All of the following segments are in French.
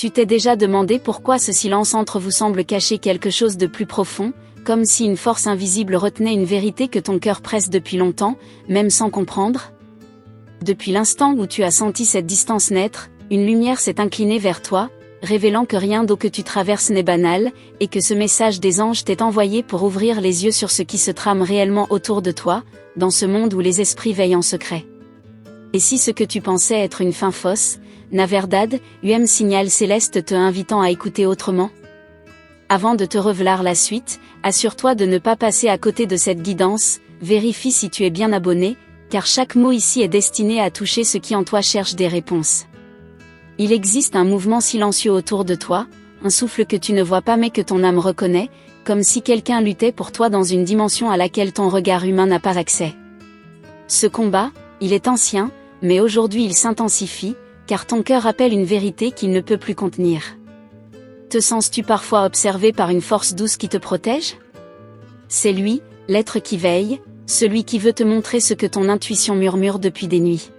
Tu t'es déjà demandé pourquoi ce silence entre vous semble cacher quelque chose de plus profond, comme si une force invisible retenait une vérité que ton cœur presse depuis longtemps, même sans comprendre? Depuis l'instant où tu as senti cette distance naître, une lumière s'est inclinée vers toi, révélant que rien d'eau que tu traverses n'est banal, et que ce message des anges t'est envoyé pour ouvrir les yeux sur ce qui se trame réellement autour de toi, dans ce monde où les esprits veillent en secret. Et si ce que tu pensais être une fin fausse, n'a verdad, signal céleste te invitant à écouter autrement? Avant de te révéler la suite, assure-toi de ne pas passer à côté de cette guidance, vérifie si tu es bien abonné, car chaque mot ici est destiné à toucher ce qui en toi cherche des réponses. Il existe un mouvement silencieux autour de toi, un souffle que tu ne vois pas mais que ton âme reconnaît, comme si quelqu'un luttait pour toi dans une dimension à laquelle ton regard humain n'a pas accès. Ce combat, il est ancien, mais aujourd'hui il s'intensifie, car ton cœur appelle une vérité qu'il ne peut plus contenir. Te sens-tu parfois observé par une force douce qui te protège? C'est lui, l'être qui veille, celui qui veut te montrer ce que ton intuition murmure depuis des nuits.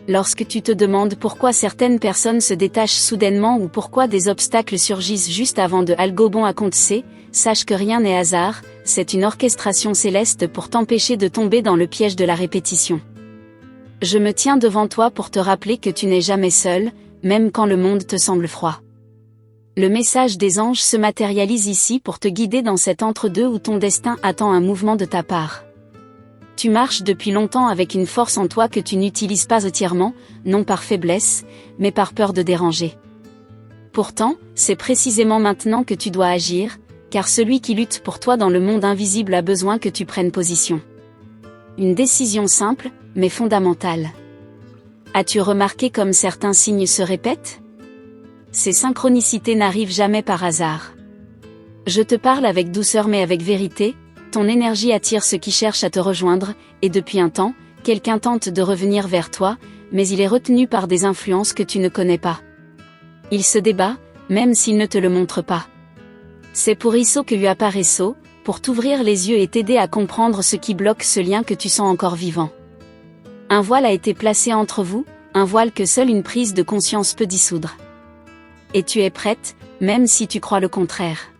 Lorsque tu te demandes pourquoi certaines personnes se détachent soudainement ou pourquoi des obstacles surgissent juste avant de algo bon à compter, sache que rien n'est hasard, c'est une orchestration céleste pour t'empêcher de tomber dans le piège de la répétition. Je me tiens devant toi pour te rappeler que tu n'es jamais seul, même quand le monde te semble froid. Le message des anges se matérialise ici pour te guider dans cet entre-deux où ton destin attend un mouvement de ta part. Tu marches depuis longtemps avec une force en toi que tu n'utilises pas entièrement, non par faiblesse, mais par peur de déranger. Pourtant, c'est précisément maintenant que tu dois agir, car celui qui lutte pour toi dans le monde invisible a besoin que tu prennes position. Une décision simple, mais fondamentale. As-tu remarqué comme certains signes se répètent? Ces synchronicités n'arrivent jamais par hasard. Je te parle avec douceur mais avec vérité, ton énergie attire ceux qui cherchent à te rejoindre, et depuis un temps, quelqu'un tente de revenir vers toi, mais il est retenu par des influences que tu ne connais pas. Il se débat, même s'il ne te le montre pas. C'est pour isso que lui apparaît so, pour t'ouvrir les yeux et t'aider à comprendre ce qui bloque ce lien que tu sens encore vivant. Un voile a été placé entre vous, un voile que seule une prise de conscience peut dissoudre. Et tu es prête, même si tu crois le contraire.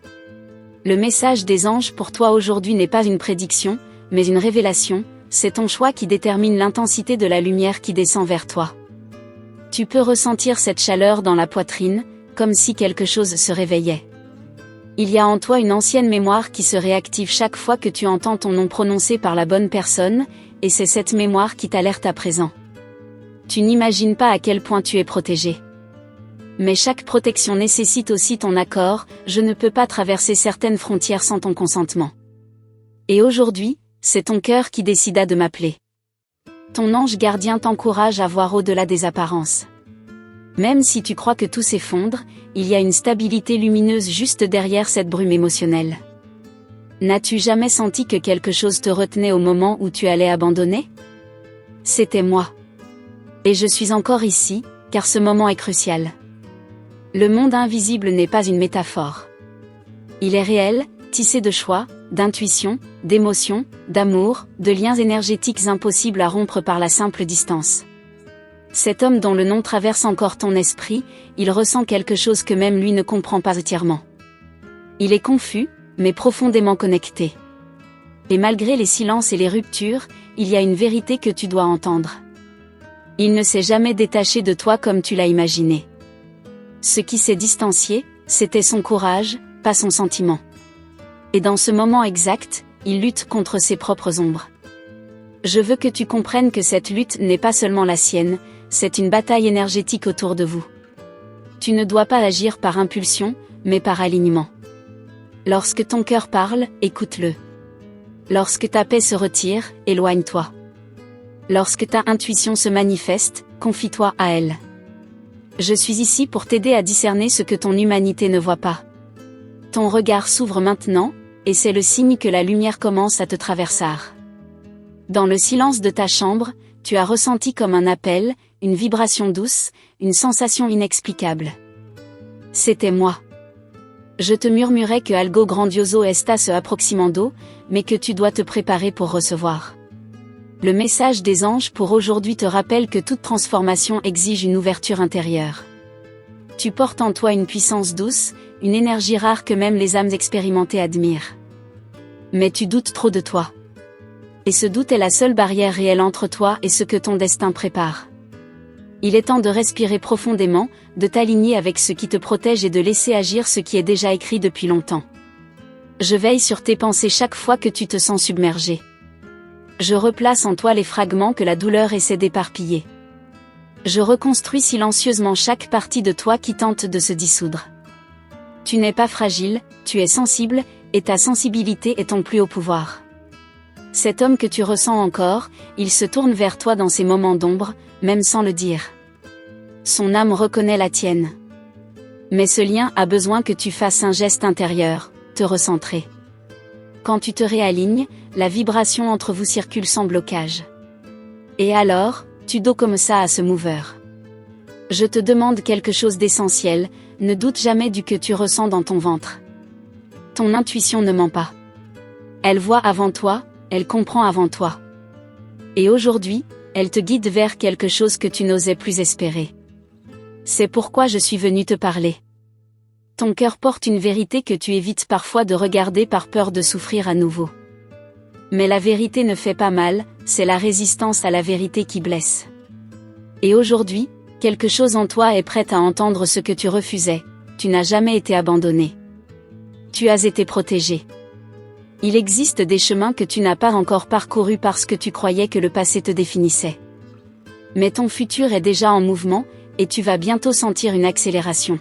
Le message des anges pour toi aujourd'hui n'est pas une prédiction, mais une révélation, c'est ton choix qui détermine l'intensité de la lumière qui descend vers toi. Tu peux ressentir cette chaleur dans la poitrine, comme si quelque chose se réveillait. Il y a en toi une ancienne mémoire qui se réactive chaque fois que tu entends ton nom prononcé par la bonne personne, et c'est cette mémoire qui t'alerte à présent. Tu n'imagines pas à quel point tu es protégé. Mais chaque protection nécessite aussi ton accord, je ne peux pas traverser certaines frontières sans ton consentement. Et aujourd'hui, c'est ton cœur qui décida de m'appeler. Ton ange gardien t'encourage à voir au-delà des apparences. Même si tu crois que tout s'effondre, il y a une stabilité lumineuse juste derrière cette brume émotionnelle. N'as-tu jamais senti que quelque chose te retenait au moment où tu allais abandonner? C'était moi. Et je suis encore ici, car ce moment est crucial. Le monde invisible n'est pas une métaphore. Il est réel, tissé de choix, d'intuition, d'émotions, d'amour, de liens énergétiques impossibles à rompre par la simple distance. Cet homme dont le nom traverse encore ton esprit, il ressent quelque chose que même lui ne comprend pas entièrement. Il est confus, mais profondément connecté. Et malgré les silences et les ruptures, il y a une vérité que tu dois entendre. Il ne s'est jamais détaché de toi comme tu l'as imaginé. Ce qui s'est distancié, c'était son courage, pas son sentiment. Et dans ce moment exact, il lutte contre ses propres ombres. Je veux que tu comprennes que cette lutte n'est pas seulement la sienne, c'est une bataille énergétique autour de vous. Tu ne dois pas agir par impulsion, mais par alignement. Lorsque ton cœur parle, écoute-le. Lorsque ta paix se retire, éloigne-toi. Lorsque ta intuition se manifeste, confie-toi à elle. Je suis ici pour t'aider à discerner ce que ton humanité ne voit pas. Ton regard s'ouvre maintenant, et c'est le signe que la lumière commence à te traverser. Dans le silence de ta chambre, tu as ressenti comme un appel, une vibration douce, une sensation inexplicable. C'était moi. Je te murmurais que algo grandioso está se approximando, mais que tu dois te préparer pour recevoir. Le message des anges pour aujourd'hui te rappelle que toute transformation exige une ouverture intérieure. Tu portes en toi une puissance douce, une énergie rare que même les âmes expérimentées admirent. Mais tu doutes trop de toi. Et ce doute est la seule barrière réelle entre toi et ce que ton destin prépare. Il est temps de respirer profondément, de t'aligner avec ce qui te protège et de laisser agir ce qui est déjà écrit depuis longtemps. Je veille sur tes pensées chaque fois que tu te sens submergé. Je replace en toi les fragments que la douleur essaie d'éparpiller. Je reconstruis silencieusement chaque partie de toi qui tente de se dissoudre. Tu n'es pas fragile, tu es sensible, et ta sensibilité est ton plus haut pouvoir. Cet homme que tu ressens encore, il se tourne vers toi dans ces moments d'ombre, même sans le dire. Son âme reconnaît la tienne. Mais ce lien a besoin que tu fasses un geste intérieur, te recentrer. Quand tu te réalignes, la vibration entre vous circule sans blocage. Et alors, tu dos comme ça à ce mover. Je te demande quelque chose d'essentiel, ne doute jamais du que tu ressens dans ton ventre. Ton intuition ne ment pas. Elle voit avant toi, elle comprend avant toi. Et aujourd'hui, elle te guide vers quelque chose que tu n'osais plus espérer. C'est pourquoi je suis venue te parler. Ton cœur porte une vérité que tu évites parfois de regarder par peur de souffrir à nouveau. Mais la vérité ne fait pas mal, c'est la résistance à la vérité qui blesse. Et aujourd'hui, quelque chose en toi est prête à entendre ce que tu refusais, tu n'as jamais été abandonné. Tu as été protégé. Il existe des chemins que tu n'as pas encore parcourus parce que tu croyais que le passé te définissait. Mais ton futur est déjà en mouvement, et tu vas bientôt sentir une accélération.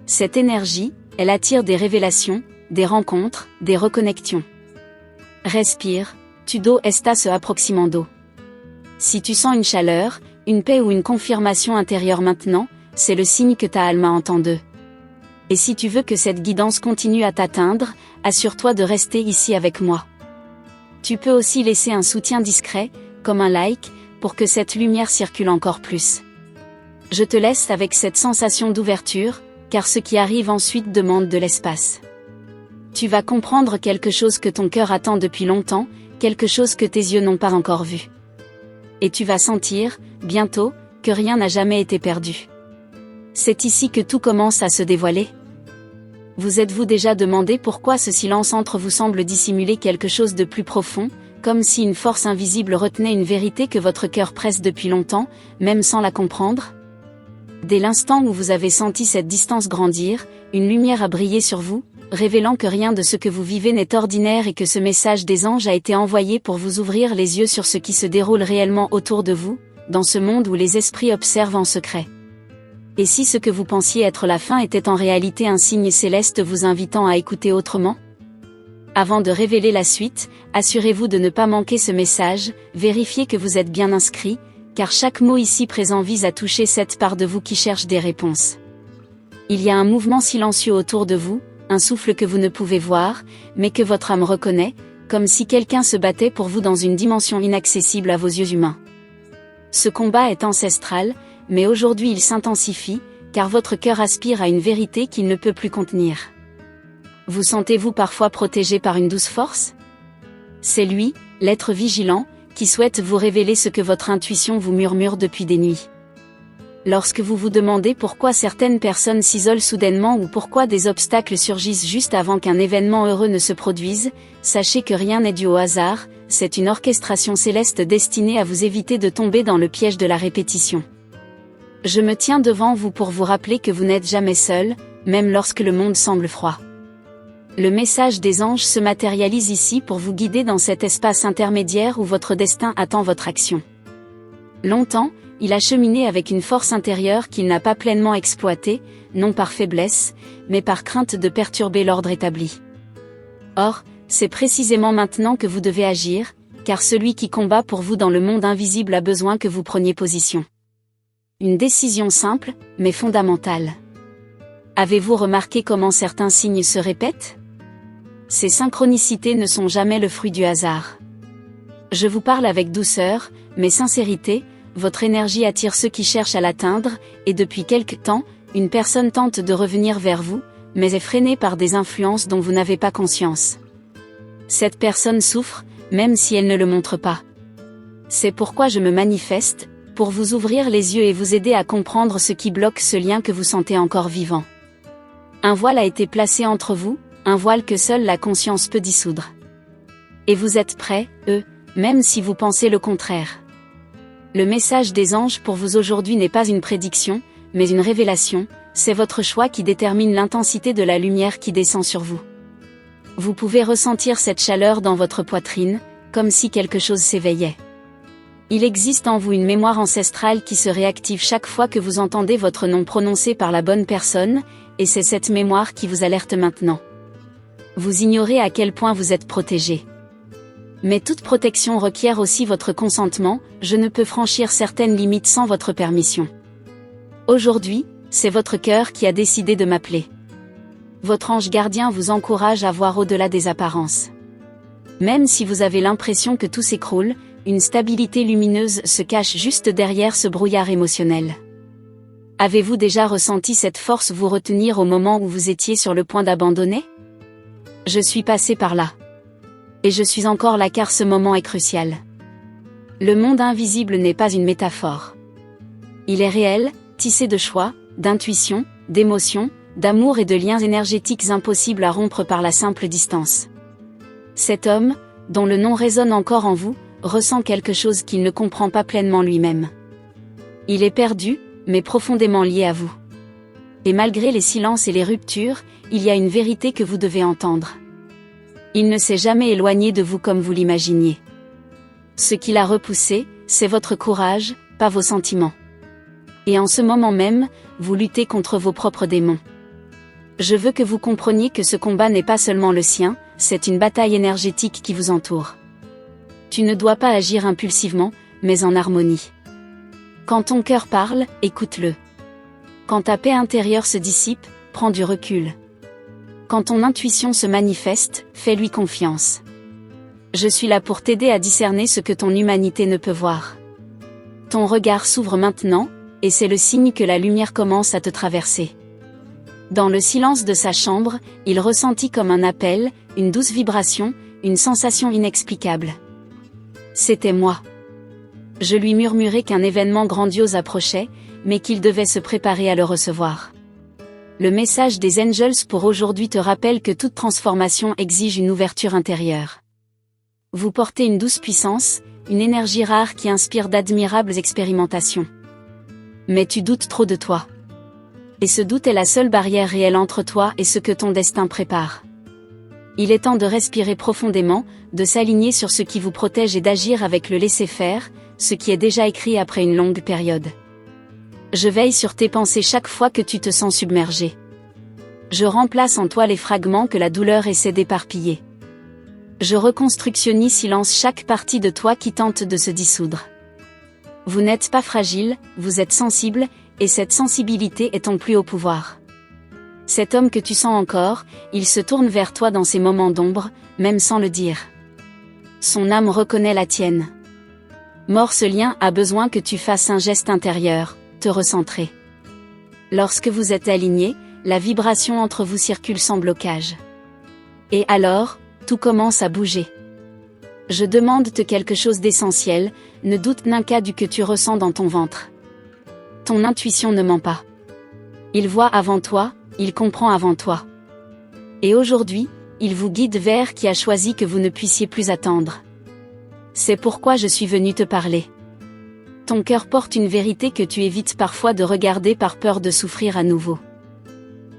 Cette énergie, elle attire des révélations, des rencontres, des reconnexions. Respire, tu do estas approximando. Si tu sens une chaleur, une paix ou une confirmation intérieure maintenant, c'est le signe que ta alma entend d'eux. Et si tu veux que cette guidance continue à t'atteindre, assure-toi de rester ici avec moi. Tu peux aussi laisser un soutien discret, comme un like, pour que cette lumière circule encore plus. Je te laisse avec cette sensation d'ouverture, car ce qui arrive ensuite demande de l'espace. Tu vas comprendre quelque chose que ton cœur attend depuis longtemps, quelque chose que tes yeux n'ont pas encore vu. Et tu vas sentir, bientôt, que rien n'a jamais été perdu. C'est ici que tout commence à se dévoiler. Vous êtes-vous déjà demandé pourquoi ce silence entre vous semble dissimuler quelque chose de plus profond, comme si une force invisible retenait une vérité que votre cœur presse depuis longtemps, même sans la comprendre ? Dès l'instant où vous avez senti cette distance grandir, une lumière a brillé sur vous, révélant que rien de ce que vous vivez n'est ordinaire et que ce message des anges a été envoyé pour vous ouvrir les yeux sur ce qui se déroule réellement autour de vous, dans ce monde où les esprits observent en secret. Et si ce que vous pensiez être la fin était en réalité un signe céleste vous invitant à écouter autrement ? Avant de révéler la suite, assurez-vous de ne pas manquer ce message, vérifiez que vous êtes bien inscrit, car chaque mot ici présent vise à toucher cette part de vous qui cherche des réponses. Il y a un mouvement silencieux autour de vous, un souffle que vous ne pouvez voir, mais que votre âme reconnaît, comme si quelqu'un se battait pour vous dans une dimension inaccessible à vos yeux humains. Ce combat est ancestral, mais aujourd'hui il s'intensifie, car votre cœur aspire à une vérité qu'il ne peut plus contenir. Vous sentez-vous parfois protégé par une douce force ? C'est lui, l'être vigilant, qui souhaite vous révéler ce que votre intuition vous murmure depuis des nuits. Lorsque vous vous demandez pourquoi certaines personnes s'isolent soudainement ou pourquoi des obstacles surgissent juste avant qu'un événement heureux ne se produise, sachez que rien n'est dû au hasard, c'est une orchestration céleste destinée à vous éviter de tomber dans le piège de la répétition. Je me tiens devant vous pour vous rappeler que vous n'êtes jamais seul, même lorsque le monde semble froid. Le message des anges se matérialise ici pour vous guider dans cet espace intermédiaire où votre destin attend votre action. Longtemps, il a cheminé avec une force intérieure qu'il n'a pas pleinement exploitée, non par faiblesse, mais par crainte de perturber l'ordre établi. Or, c'est précisément maintenant que vous devez agir, car celui qui combat pour vous dans le monde invisible a besoin que vous preniez position. Une décision simple, mais fondamentale. Avez-vous remarqué comment certains signes se répètent ? Ces synchronicités ne sont jamais le fruit du hasard. Je vous parle avec douceur, mais sincérité, votre énergie attire ceux qui cherchent à l'atteindre, et depuis quelque temps, une personne tente de revenir vers vous, mais est freinée par des influences dont vous n'avez pas conscience. Cette personne souffre, même si elle ne le montre pas. C'est pourquoi je me manifeste, pour vous ouvrir les yeux et vous aider à comprendre ce qui bloque ce lien que vous sentez encore vivant. Un voile a été placé entre vous, un voile que seule la conscience peut dissoudre. Et vous êtes prêts, même si vous pensez le contraire. Le message des anges pour vous aujourd'hui n'est pas une prédiction, mais une révélation, c'est votre choix qui détermine l'intensité de la lumière qui descend sur vous. Vous pouvez ressentir cette chaleur dans votre poitrine, comme si quelque chose s'éveillait. Il existe en vous une mémoire ancestrale qui se réactive chaque fois que vous entendez votre nom prononcé par la bonne personne, et c'est cette mémoire qui vous alerte maintenant. Vous ignorez à quel point vous êtes protégé. Mais toute protection requiert aussi votre consentement, je ne peux franchir certaines limites sans votre permission. Aujourd'hui, c'est votre cœur qui a décidé de m'appeler. Votre ange gardien vous encourage à voir au-delà des apparences. Même si vous avez l'impression que tout s'écroule, une stabilité lumineuse se cache juste derrière ce brouillard émotionnel. Avez-vous déjà ressenti cette force vous retenir au moment où vous étiez sur le point d'abandonner ? Je suis passé par là. Et je suis encore là car ce moment est crucial. Le monde invisible n'est pas une métaphore. Il est réel, tissé de choix, d'intuition, d'émotions, d'amour et de liens énergétiques impossibles à rompre par la simple distance. Cet homme, dont le nom résonne encore en vous, ressent quelque chose qu'il ne comprend pas pleinement lui-même. Il est perdu, mais profondément lié à vous. Et malgré les silences et les ruptures, il y a une vérité que vous devez entendre. Il ne s'est jamais éloigné de vous comme vous l'imaginiez. Ce qui l'a repoussé, c'est votre courage, pas vos sentiments. Et en ce moment même, vous luttez contre vos propres démons. Je veux que vous compreniez que ce combat n'est pas seulement le sien, c'est une bataille énergétique qui vous entoure. Tu ne dois pas agir impulsivement, mais en harmonie. Quand ton cœur parle, écoute-le. Quand ta paix intérieure se dissipe, prends du recul. Quand ton intuition se manifeste, fais-lui confiance. Je suis là pour t'aider à discerner ce que ton humanité ne peut voir. Ton regard s'ouvre maintenant, et c'est le signe que la lumière commence à te traverser. Dans le silence de sa chambre, il ressentit comme un appel, une douce vibration, une sensation inexplicable. C'était moi. Je lui murmurais qu'un événement grandiose approchait, mais qu'il devait se préparer à le recevoir. Le message des angels pour aujourd'hui te rappelle que toute transformation exige une ouverture intérieure. Vous portez une douce puissance, une énergie rare qui inspire d'admirables expérimentations. Mais tu doutes trop de toi. Et ce doute est la seule barrière réelle entre toi et ce que ton destin prépare. Il est temps de respirer profondément, de s'aligner sur ce qui vous protège et d'agir avec le laisser-faire, ce qui est déjà écrit après une longue période. Je veille sur tes pensées chaque fois que tu te sens submergé. Je remplace en toi les fragments que la douleur essaie d'éparpiller. Je reconstructionne silence chaque partie de toi qui tente de se dissoudre. Vous n'êtes pas fragile, vous êtes sensible, et cette sensibilité est ton plus haut pouvoir. Cet homme que tu sens encore, il se tourne vers toi dans ces moments d'ombre, même sans le dire. Son âme reconnaît la tienne. Mort ce lien a besoin que tu fasses un geste intérieur, te recentrer. Lorsque vous êtes alignés, la vibration entre vous circule sans blocage. Et alors, tout commence à bouger. Je demande-te quelque chose d'essentiel, ne doute d'un cas du que tu ressens dans ton ventre. Ton intuition ne ment pas. Il voit avant toi, il comprend avant toi. Et aujourd'hui, il vous guide vers qui a choisi que vous ne puissiez plus attendre. C'est pourquoi je suis venu te parler. Ton cœur porte une vérité que tu évites parfois de regarder par peur de souffrir à nouveau.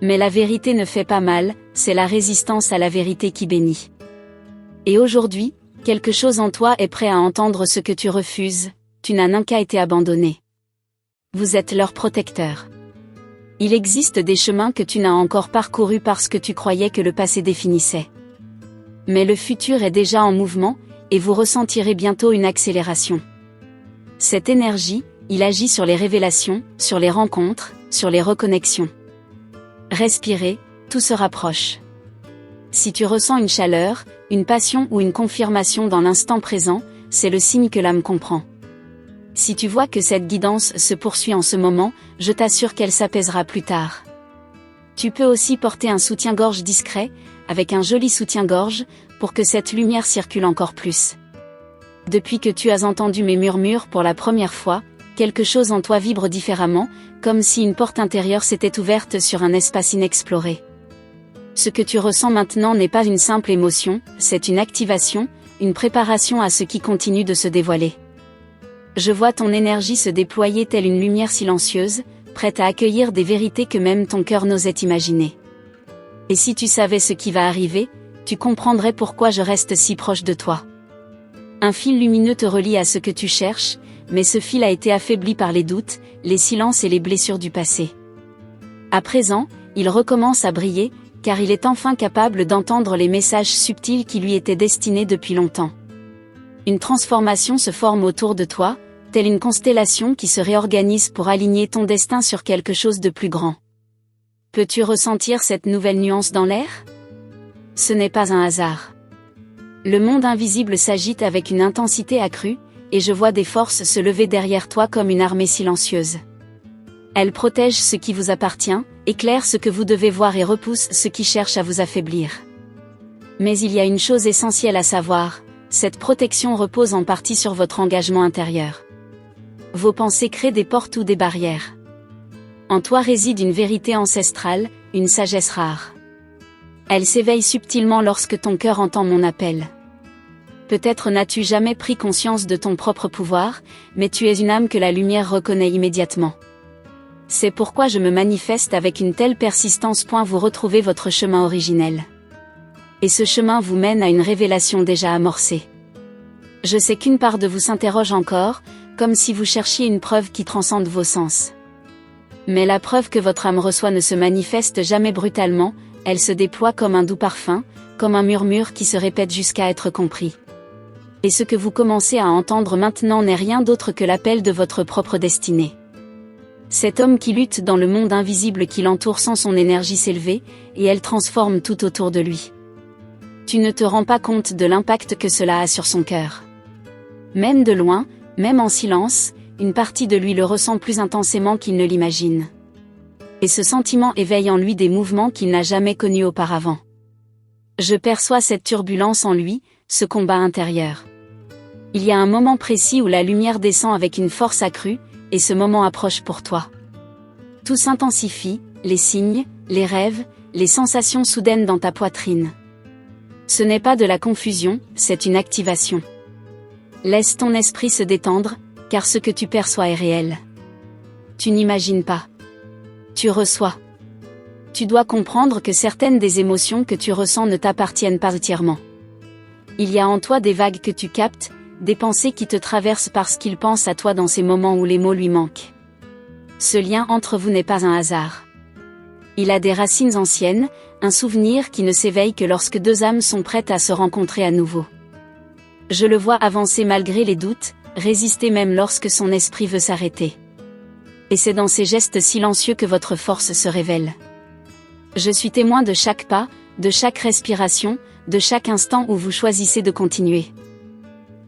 Mais la vérité ne fait pas mal, c'est la résistance à la vérité qui bénit. Et aujourd'hui, quelque chose en toi est prêt à entendre ce que tu refuses, tu n'as qu'à été abandonné. Vous êtes leur protecteur. Il existe des chemins que tu n'as encore parcourus parce que tu croyais que le passé définissait. Mais le futur est déjà en mouvement, et vous ressentirez bientôt une accélération. Cette énergie, il agit sur les révélations, sur les rencontres, sur les reconnexions. Respirez, tout se rapproche. Si tu ressens une chaleur, une passion ou une confirmation dans l'instant présent, c'est le signe que l'âme comprend. Si tu vois que cette guidance se poursuit en ce moment, je t'assure qu'elle s'apaisera plus tard. Tu peux aussi porter un soutien-gorge discret, avec un joli soutien-gorge, pour que cette lumière circule encore plus. Depuis que tu as entendu mes murmures pour la première fois, Quelque chose en toi vibre différemment, comme si une porte intérieure s'était ouverte sur un espace inexploré. Ce que tu ressens maintenant n'est pas une simple émotion, c'est une activation, une préparation à ce qui continue de se dévoiler. Je vois ton énergie se déployer telle une lumière silencieuse, prête à accueillir des vérités que même ton cœur n'osait imaginer. Et si tu savais ce qui va arriver, tu comprendrais pourquoi je reste si proche de toi. Un fil lumineux te relie à ce que tu cherches, mais ce fil a été affaibli par les doutes, les silences et les blessures du passé. À présent, il recommence à briller, car il est enfin capable d'entendre les messages subtils qui lui étaient destinés depuis longtemps. Une transformation se forme autour de toi, telle une constellation qui se réorganise pour aligner ton destin sur quelque chose de plus grand. Peux-tu ressentir cette nouvelle nuance dans l'air? Ce n'est pas un hasard. Le monde invisible s'agite avec une intensité accrue, et je vois des forces se lever derrière toi comme une armée silencieuse. Elles protègent ce qui vous appartient, éclairent ce que vous devez voir et repoussent ce qui cherche à vous affaiblir. Mais il y a une chose essentielle à savoir, cette protection repose en partie sur votre engagement intérieur. Vos pensées créent des portes ou des barrières. En toi réside une vérité ancestrale, une sagesse rare. Elle s'éveille subtilement lorsque ton cœur entend mon appel. Peut-être n'as-tu jamais pris conscience de ton propre pouvoir, mais tu es une âme que la lumière reconnaît immédiatement. C'est pourquoi je me manifeste avec une telle persistance. Vous retrouvez votre chemin originel. Et ce chemin vous mène à une révélation déjà amorcée. Je sais qu'une part de vous s'interroge encore, comme si vous cherchiez une preuve qui transcende vos sens. Mais la preuve que votre âme reçoit ne se manifeste jamais brutalement, elle se déploie comme un doux parfum, comme un murmure qui se répète jusqu'à être compris. Et ce que vous commencez à entendre maintenant n'est rien d'autre que l'appel de votre propre destinée. Cet homme qui lutte dans le monde invisible qui l'entoure sent son énergie s'élever, et elle transforme tout autour de lui. Tu ne te rends pas compte de l'impact que cela a sur son cœur. Même de loin, même en silence, une partie de lui le ressent plus intensément qu'il ne l'imagine. Et ce sentiment éveille en lui des mouvements qu'il n'a jamais connus auparavant. Je perçois cette turbulence en lui, ce combat intérieur. Il y a un moment précis où la lumière descend avec une force accrue, et ce moment approche pour toi. Tout s'intensifie, les signes, les rêves, les sensations soudaines dans ta poitrine. Ce n'est pas de la confusion, c'est une activation. Laisse ton esprit se détendre, car ce que tu perçois est réel. Tu n'imagines pas. Tu reçois. Tu dois comprendre que certaines des émotions que tu ressens ne t'appartiennent pas entièrement. Il y a en toi des vagues que tu captes, des pensées qui te traversent parce qu'il pense à toi dans ces moments où les mots lui manquent. Ce lien entre vous n'est pas un hasard. Il a des racines anciennes, un souvenir qui ne s'éveille que lorsque deux âmes sont prêtes à se rencontrer à nouveau. Je le vois avancer malgré les doutes, résister même lorsque son esprit veut s'arrêter. Et c'est dans ces gestes silencieux que votre force se révèle. Je suis témoin de chaque pas, de chaque respiration, de chaque instant où vous choisissez de continuer.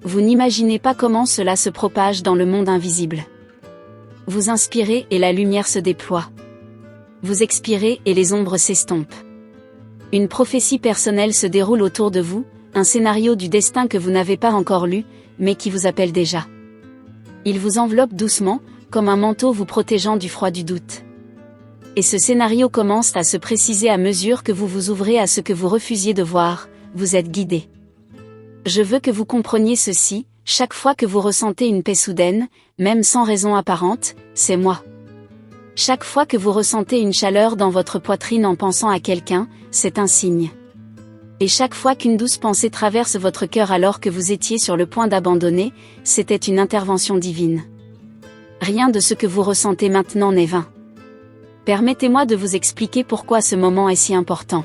Vous n'imaginez pas comment cela se propage dans le monde invisible. Vous inspirez et la lumière se déploie. Vous expirez et les ombres s'estompent. Une prophétie personnelle se déroule autour de vous, un scénario du destin que vous n'avez pas encore lu, mais qui vous appelle déjà. Il vous enveloppe doucement, comme un manteau vous protégeant du froid du doute. Et ce scénario commence à se préciser à mesure que vous vous ouvrez à ce que vous refusiez de voir, vous êtes guidé. Je veux que vous compreniez ceci, chaque fois que vous ressentez une paix soudaine, même sans raison apparente, c'est moi. Chaque fois que vous ressentez une chaleur dans votre poitrine en pensant à quelqu'un, c'est un signe. Et chaque fois qu'une douce pensée traverse votre cœur alors que vous étiez sur le point d'abandonner, c'était une intervention divine. Rien de ce que vous ressentez maintenant n'est vain. Permettez-moi de vous expliquer pourquoi ce moment est si important.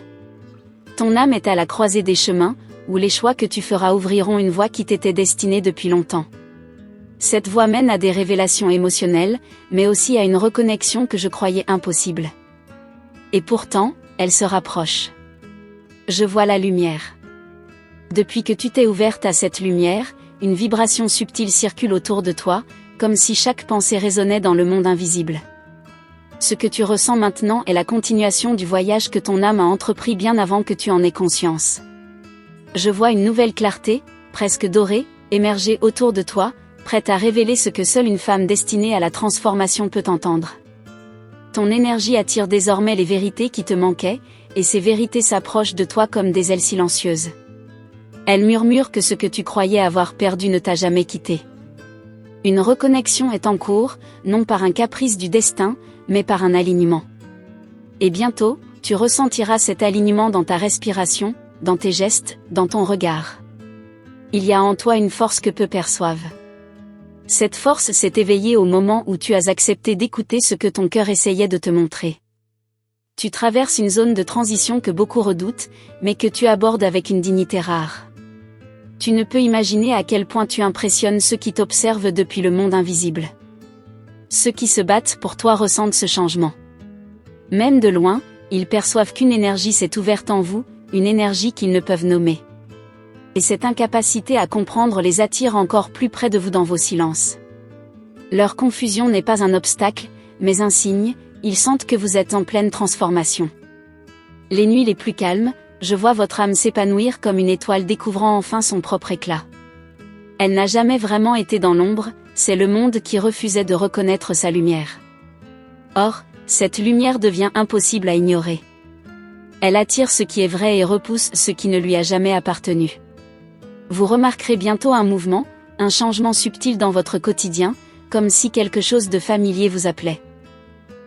Ton âme est à la croisée des chemins, où les choix que tu feras ouvriront une voie qui t'était destinée depuis longtemps. Cette voie mène à des révélations émotionnelles, mais aussi à une reconnexion que je croyais impossible. Et pourtant, elle se rapproche. Je vois la lumière. Depuis que tu t'es ouverte à cette lumière, une vibration subtile circule autour de toi, comme si chaque pensée résonnait dans le monde invisible. Ce que tu ressens maintenant est la continuation du voyage que ton âme a entrepris bien avant que tu en aies conscience. Je vois une nouvelle clarté, presque dorée, émerger autour de toi, prête à révéler ce que seule une femme destinée à la transformation peut entendre. Ton énergie attire désormais les vérités qui te manquaient, et ces vérités s'approchent de toi comme des ailes silencieuses. Elles murmurent que ce que tu croyais avoir perdu ne t'a jamais quitté. Une reconnexion est en cours, non par un caprice du destin, mais par un alignement. Et bientôt, tu ressentiras cet alignement dans ta respiration, dans tes gestes, dans ton regard. Il y a en toi une force que peu perçoivent. Cette force s'est éveillée au moment où tu as accepté d'écouter ce que ton cœur essayait de te montrer. Tu traverses une zone de transition que beaucoup redoutent, mais que tu abordes avec une dignité rare. Tu ne peux imaginer à quel point tu impressionnes ceux qui t'observent depuis le monde invisible. Ceux qui se battent pour toi ressentent ce changement. Même de loin, ils perçoivent qu'une énergie s'est ouverte en vous, une énergie qu'ils ne peuvent nommer. Et cette incapacité à comprendre les attire encore plus près de vous dans vos silences. Leur confusion n'est pas un obstacle, mais un signe, ils sentent que vous êtes en pleine transformation. Les nuits les plus calmes, je vois votre âme s'épanouir comme une étoile découvrant enfin son propre éclat. Elle n'a jamais vraiment été dans l'ombre, c'est le monde qui refusait de reconnaître sa lumière. Or, cette lumière devient impossible à ignorer. Elle attire ce qui est vrai et repousse ce qui ne lui a jamais appartenu. Vous remarquerez bientôt un mouvement, un changement subtil dans votre quotidien, comme si quelque chose de familier vous appelait.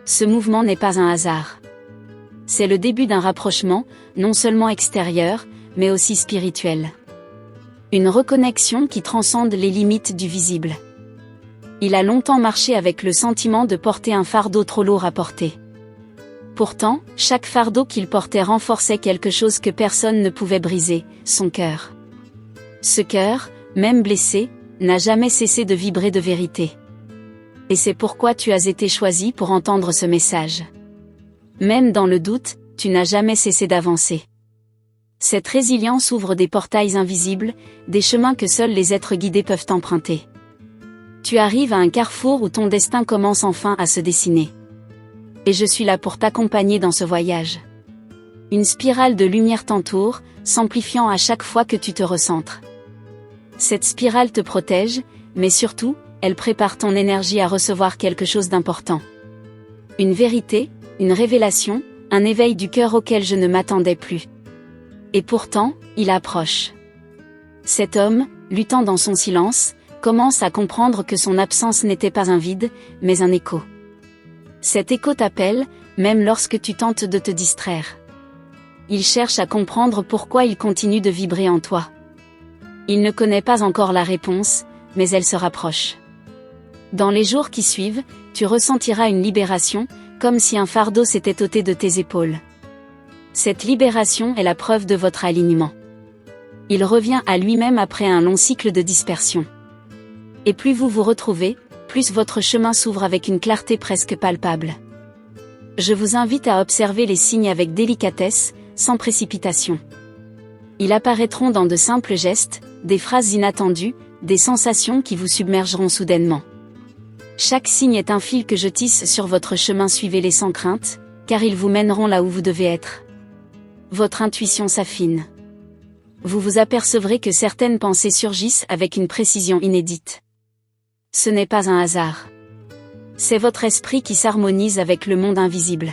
Ce mouvement n'est pas un hasard. C'est le début d'un rapprochement, non seulement extérieur, mais aussi spirituel. Une reconnexion qui transcende les limites du visible. Il a longtemps marché avec le sentiment de porter un fardeau trop lourd à porter. Pourtant, chaque fardeau qu'il portait renforçait quelque chose que personne ne pouvait briser, son cœur. Ce cœur, même blessé, n'a jamais cessé de vibrer de vérité. Et c'est pourquoi tu as été choisi pour entendre ce message. Même dans le doute, tu n'as jamais cessé d'avancer. Cette résilience ouvre des portails invisibles, des chemins que seuls les êtres guidés peuvent emprunter. Tu arrives à un carrefour où ton destin commence enfin à se dessiner. Et je suis là pour t'accompagner dans ce voyage. Une spirale de lumière t'entoure, s'amplifiant à chaque fois que tu te recentres. Cette spirale te protège, mais surtout, elle prépare ton énergie à recevoir quelque chose d'important. Une vérité, une révélation, un éveil du cœur auquel je ne m'attendais plus. Et pourtant, il approche. Cet homme, luttant dans son silence, commence à comprendre que son absence n'était pas un vide, mais un écho. Cet écho t'appelle, même lorsque tu tentes de te distraire. Il cherche à comprendre pourquoi il continue de vibrer en toi. Il ne connaît pas encore la réponse, mais elle se rapproche. Dans les jours qui suivent, tu ressentiras une libération, comme si un fardeau s'était ôté de tes épaules. Cette libération est la preuve de votre alignement. Il revient à lui-même après un long cycle de dispersion. Et plus vous vous retrouvez, plus votre chemin s'ouvre avec une clarté presque palpable. Je vous invite à observer les signes avec délicatesse, sans précipitation. Ils apparaîtront dans de simples gestes, des phrases inattendues, des sensations qui vous submergeront soudainement. Chaque signe est un fil que je tisse sur votre chemin, suivez-les sans crainte, car ils vous mèneront là où vous devez être. Votre intuition s'affine. Vous vous apercevrez que certaines pensées surgissent avec une précision inédite. Ce n'est pas un hasard. C'est votre esprit qui s'harmonise avec le monde invisible.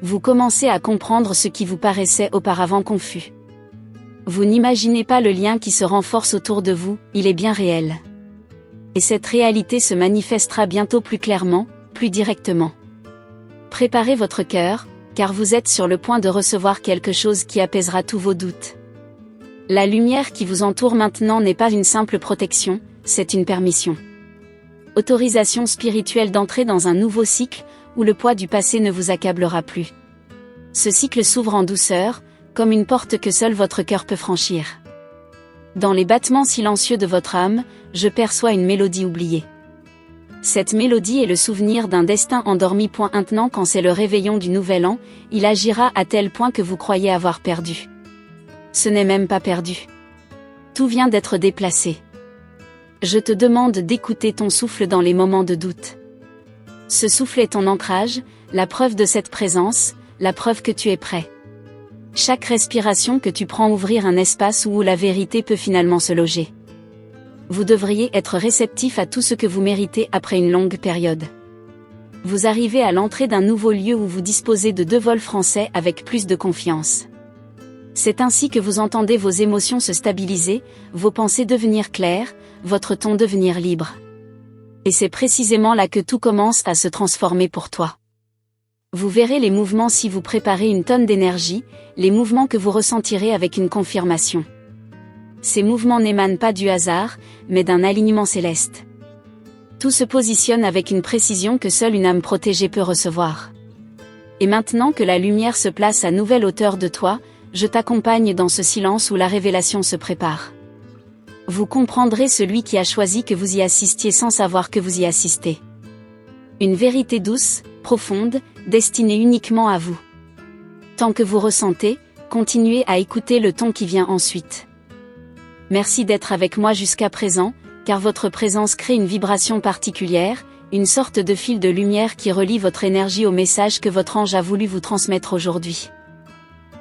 Vous commencez à comprendre ce qui vous paraissait auparavant confus. Vous n'imaginez pas le lien qui se renforce autour de vous, il est bien réel. Et cette réalité se manifestera bientôt plus clairement, plus directement. Préparez votre cœur, car vous êtes sur le point de recevoir quelque chose qui apaisera tous vos doutes. La lumière qui vous entoure maintenant n'est pas une simple protection, c'est une permission. Autorisation spirituelle d'entrer dans un nouveau cycle, où le poids du passé ne vous accablera plus. Ce cycle s'ouvre en douceur, comme une porte que seul votre cœur peut franchir. Dans les battements silencieux de votre âme, je perçois une mélodie oubliée. Cette mélodie est le souvenir d'un destin endormi. Maintenant, quand c'est le réveillon du nouvel an, il agira à tel point que vous croyez avoir perdu. Ce n'est même pas perdu. Tout vient d'être déplacé. Je te demande d'écouter ton souffle dans les moments de doute. Ce souffle est ton ancrage, la preuve de cette présence, la preuve que tu es prêt. Chaque respiration que tu prends ouvrir un espace où la vérité peut finalement se loger. Vous devriez être réceptif à tout ce que vous méritez après une longue période. Vous arrivez à l'entrée d'un nouveau lieu où vous disposez de 2 vols français avec plus de confiance. C'est ainsi que vous entendez vos émotions se stabiliser, vos pensées devenir claires, votre ton devenir libre. Et c'est précisément là que tout commence à se transformer pour toi. Vous verrez les mouvements si vous préparez une tonne d'énergie, les mouvements que vous ressentirez avec une confirmation. Ces mouvements n'émanent pas du hasard, mais d'un alignement céleste. Tout se positionne avec une précision que seule une âme protégée peut recevoir. Et maintenant que la lumière se place à nouvelle hauteur de toi, je t'accompagne dans ce silence où la révélation se prépare. Vous comprendrez celui qui a choisi que vous y assistiez sans savoir que vous y assistez. Une vérité douce, profonde, destinée uniquement à vous. Tant que vous ressentez, continuez à écouter le ton qui vient ensuite. Merci d'être avec moi jusqu'à présent, car votre présence crée une vibration particulière, une sorte de fil de lumière qui relie votre énergie au message que votre ange a voulu vous transmettre aujourd'hui.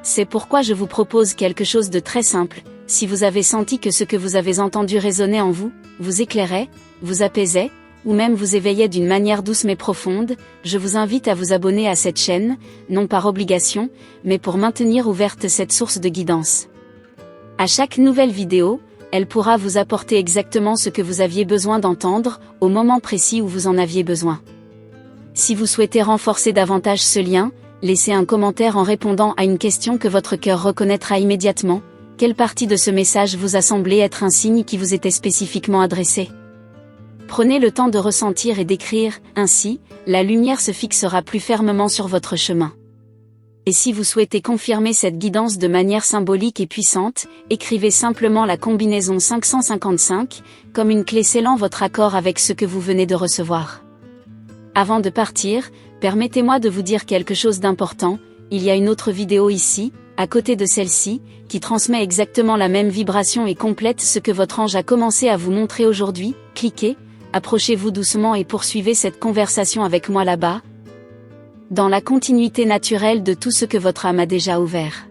C'est pourquoi je vous propose quelque chose de très simple. Si vous avez senti que ce que vous avez entendu résonnait en vous, vous éclairait, vous apaisait, ou même vous éveillait d'une manière douce mais profonde, je vous invite à vous abonner à cette chaîne, non par obligation, mais pour maintenir ouverte cette source de guidance. À chaque nouvelle vidéo, elle pourra vous apporter exactement ce que vous aviez besoin d'entendre, au moment précis où vous en aviez besoin. Si vous souhaitez renforcer davantage ce lien, laissez un commentaire en répondant à une question que votre cœur reconnaîtra immédiatement. Quelle partie de ce message vous a semblé être un signe qui vous était spécifiquement adressé ? Prenez le temps de ressentir et d'écrire, ainsi, la lumière se fixera plus fermement sur votre chemin. Et si vous souhaitez confirmer cette guidance de manière symbolique et puissante, écrivez simplement la combinaison 555, comme une clé scellant votre accord avec ce que vous venez de recevoir. Avant de partir, permettez-moi de vous dire quelque chose d'important, il y a une autre vidéo ici, à côté de celle-ci, qui transmet exactement la même vibration et complète ce que votre ange a commencé à vous montrer aujourd'hui. Cliquez, approchez-vous doucement et poursuivez cette conversation avec moi là-bas, dans la continuité naturelle de tout ce que votre âme a déjà ouvert.